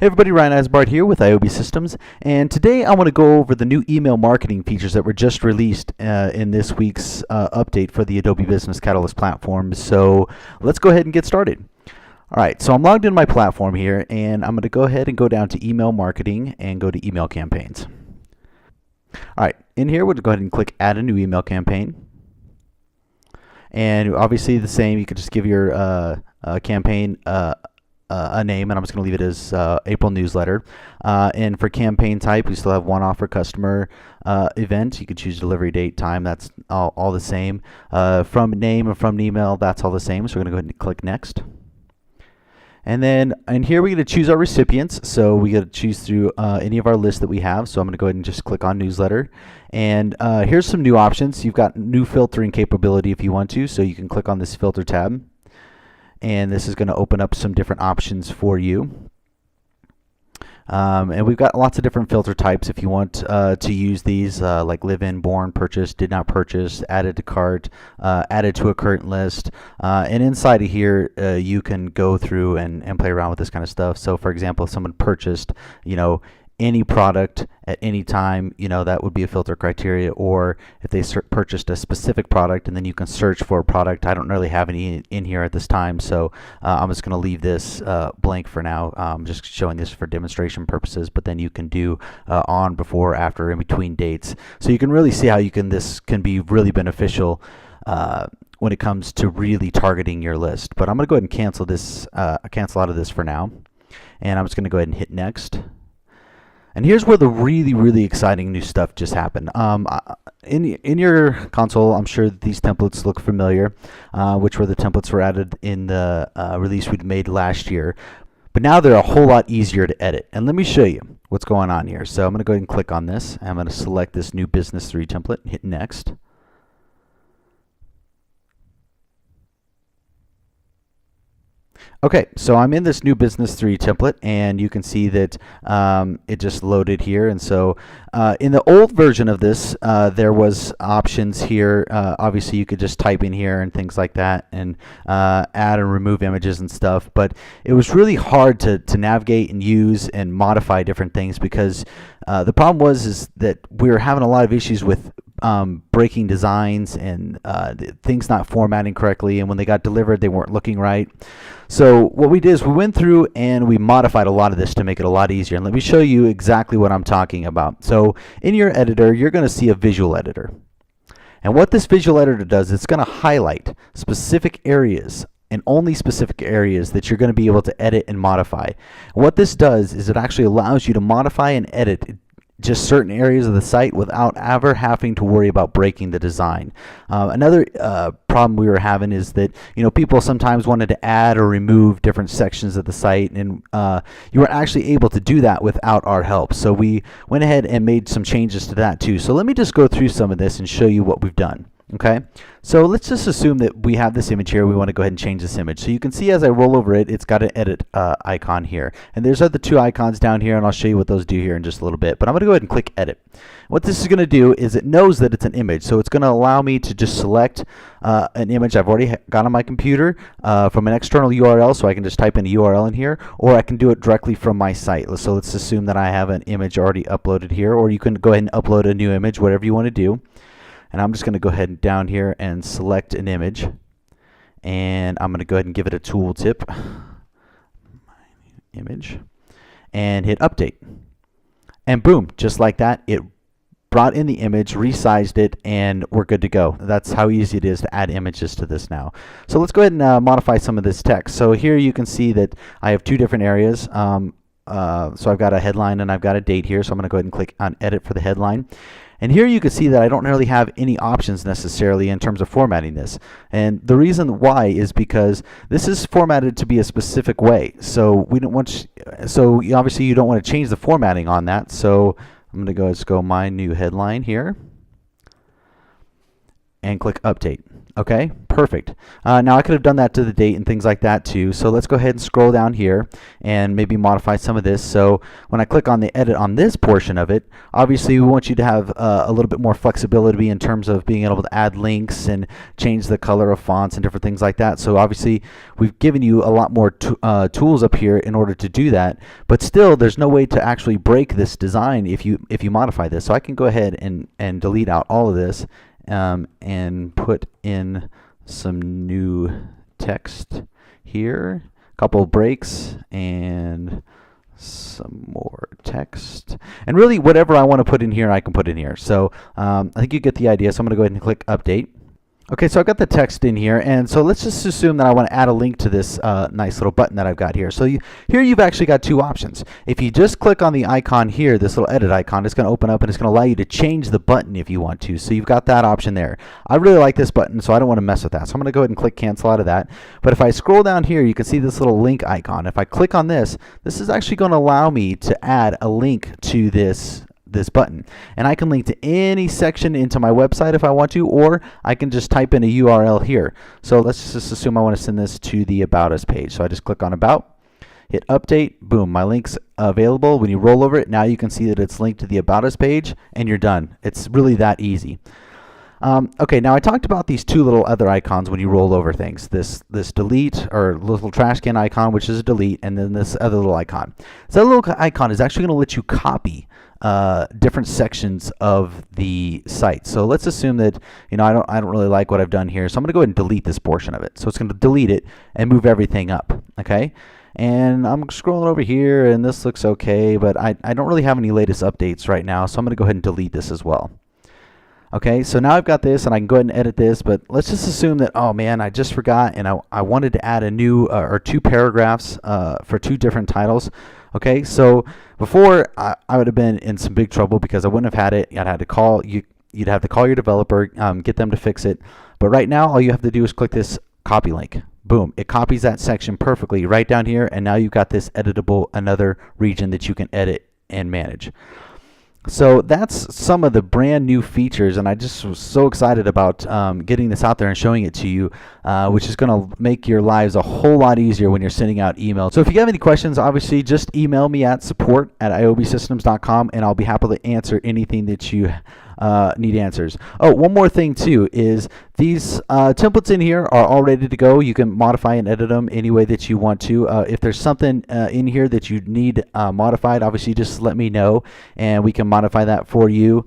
Hey everybody, Ryan Asbart here with IOB Systems, and today I want to go over the new email marketing features that were just released in this week's update for the Adobe Business Catalyst platform. So let's go ahead and get started. Alright, so I'm logged in my platform here, and I'm going to go ahead and go down to email marketing and go to email campaigns. Alright, in here we'll go ahead and click add a new email campaign. And obviously the same, you could just give your campaign a name, and I'm just going to leave it as April newsletter. And for campaign type, we still have one offer customer event. You could choose delivery date, time. That's all the same. From name and from email, that's all the same. So we're going to go ahead and click next. And then in here, we're going to choose our recipients. So we got to choose through any of our lists that we have. So I'm going to go ahead and just click on newsletter. And here's some new options. You've got new filtering capability if you want to. So you can click on this filter tab. And this is going to open up some different options for you. And we've got lots of different filter types if you want to use these, like live-in, born, purchased, did not purchase, added to cart, added to a current list. And inside of here, you can go through and play around with this kind of stuff. So for example, if someone purchased, any product at any time, that would be a filter criteria. Or if they purchased a specific product, and then you can search for a product. I don't really have any in here at this time, so I'm just going to leave this blank for now. I'm just showing this for demonstration purposes, but then you can do on, before, after, in between dates. So you can really see how this can be really beneficial when it comes to really targeting your list. But I'm going to go ahead and cancel this, cancel out of this for now, and I'm just going to go ahead and hit next. And here's where the really exciting new stuff just happened. In your console, I'm sure these templates look familiar, which were the templates were added in the release we'd made last year. But now they're a whole lot easier to edit. And let me show you what's going on here. So I'm going to go ahead and click on this. I'm going to select this new Business 3 template and hit next. Okay, so I'm in this new Business 3 template, and you can see that it just loaded here. And so in the old version of this, there was options here. Obviously, you could just type in here and things like that, and add and remove images and stuff. But it was really hard to navigate and use and modify different things, because the problem is that we were having a lot of issues with breaking designs and things not formatting correctly, and when they got delivered, they weren't looking right. So what we did is we went through and we modified a lot of this to make it a lot easier. And let me show you exactly what I'm talking about. So in your editor, you're going to see a visual editor. And what this visual editor does, it's going to highlight specific areas, and only specific areas, that you're going to be able to edit and modify. What this does is it actually allows you to modify and edit just certain areas of the site without ever having to worry about breaking the design. Another problem we were having is that people sometimes wanted to add or remove different sections of the site, and you were actually able to do that without our help. So we went ahead and made some changes to that too. So let me just go through some of this and show you what we've done. Okay, so let's just assume that we have this image here. We want to go ahead and change this image. So you can see as I roll over it, it's got an edit icon here. And there's the two icons down here, and I'll show you what those do here in just a little bit. But I'm going to go ahead and click edit. What this is going to do is it knows that it's an image. So it's going to allow me to just select an image I've already got on my computer from an external URL. So I can just type in a URL in here, or I can do it directly from my site. So let's assume that I have an image already uploaded here, or you can go ahead and upload a new image, whatever you want to do. And I'm just going to go ahead and down here and select an image, and I'm going to go ahead and give it a tooltip, image, and hit update. And boom, just like that, it brought in the image, resized it, and we're good to go. That's how easy it is to add images to this now. So let's go ahead and modify some of this text. So here you can see that I have two different areas. So I've got a headline and I've got a date here. So I'm going to go ahead and click on edit for the headline. And here you can see that I don't really have any options necessarily in terms of formatting this. And the reason why is because this is formatted to be a specific way. So we don't want, obviously you don't want to change the formatting on that. So I'm going to go, let's go my new headline here. and click update. Okay, perfect. Now I could have done that to the date and things like that too. So let's go ahead and scroll down here and maybe modify some of this. So when I click on the edit on this portion of it, obviously we want you to have a little bit more flexibility in terms of being able to add links and change the color of fonts and different things like that. So obviously we've given you a lot more tools up here in order to do that, but still there's no way to actually break this design if you modify this. So I can go ahead and delete out all of this and put in some new text here, a couple breaks, and some more text. And really, whatever I want to put in here, I can put in here. So I think you get the idea. So I'm going to go ahead and click update. Okay, so I've got the text in here, and so let's just assume that I want to add a link to this nice little button that I've got here. So here you've actually got two options. If you just click on the icon here, this little edit icon, it's going to open up and it's going to allow you to change the button if you want to. So you've got that option there. I really like this button, so I don't want to mess with that. So I'm going to go ahead and click cancel out of that. But if I scroll down here, you can see this little link icon. If I click on this, this is actually going to allow me to add a link to this button, and I can link to any section into my website if I want to, or I can just type in a URL here. So let's just assume I want to send this to the About Us page. So I just click on About, hit update, boom, my link's available. When you roll over it, now you can see that it's linked to the About Us page, and you're done. It's really that easy. Okay, now I talked about these two little other icons when you roll over things. This delete, or little trash can icon, which is a delete, and then this other little icon. So that little icon is actually going to let you copy different sections of the site. So let's assume that I don't really like what I've done here, so I'm going to go ahead and delete this portion of it. So it's going to delete it and move everything up. Okay, and I'm scrolling over here, and this looks okay, but I don't really have any latest updates right now, so I'm going to go ahead and delete this as well. Okay, so now I've got this, and I can go ahead and edit this, but let's just assume that, oh man, I just forgot, and I wanted to add a new, or two paragraphs for two different titles. Okay, so before I would have been in some big trouble because I wouldn't have had it. You'd have to call your developer, get them to fix it. But right now, all you have to do is click this copy link. Boom, it copies that section perfectly right down here, and now you've got this editable, another region that you can edit and manage. So that's some of the brand new features, and I just was so excited about getting this out there and showing it to you, which is going to make your lives a whole lot easier when you're sending out emails. So if you have any questions, obviously just email me at support@iobsystems.com, and I'll be happy to answer anything that you need answers. Oh, one more thing too is these templates in here are all ready to go. You can modify and edit them any way that you want to. If there's something in here that you need modified, obviously just let me know, and we can modify that for you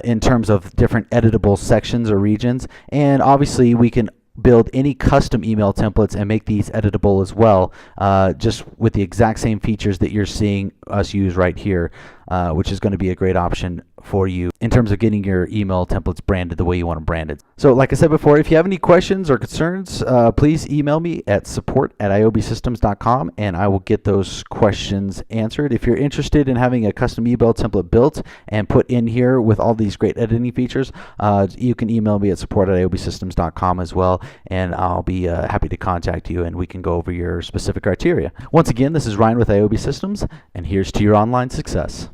in terms of different editable sections or regions. And obviously we can build any custom email templates and make these editable as well, just with the exact same features that you're seeing us use right here, which is going to be a great option for you in terms of getting your email templates branded the way you want them branded. So like I said before, if you have any questions or concerns, please email me at support@iobsystems.com, and I will get those questions answered. If you're interested in having a custom email template built and put in here with all these great editing features, you can email me at support@iobsystems.com as well, and I'll be happy to contact you, and we can go over your specific criteria. Once again, this is Ryan with IOB Systems, and here's to your online success.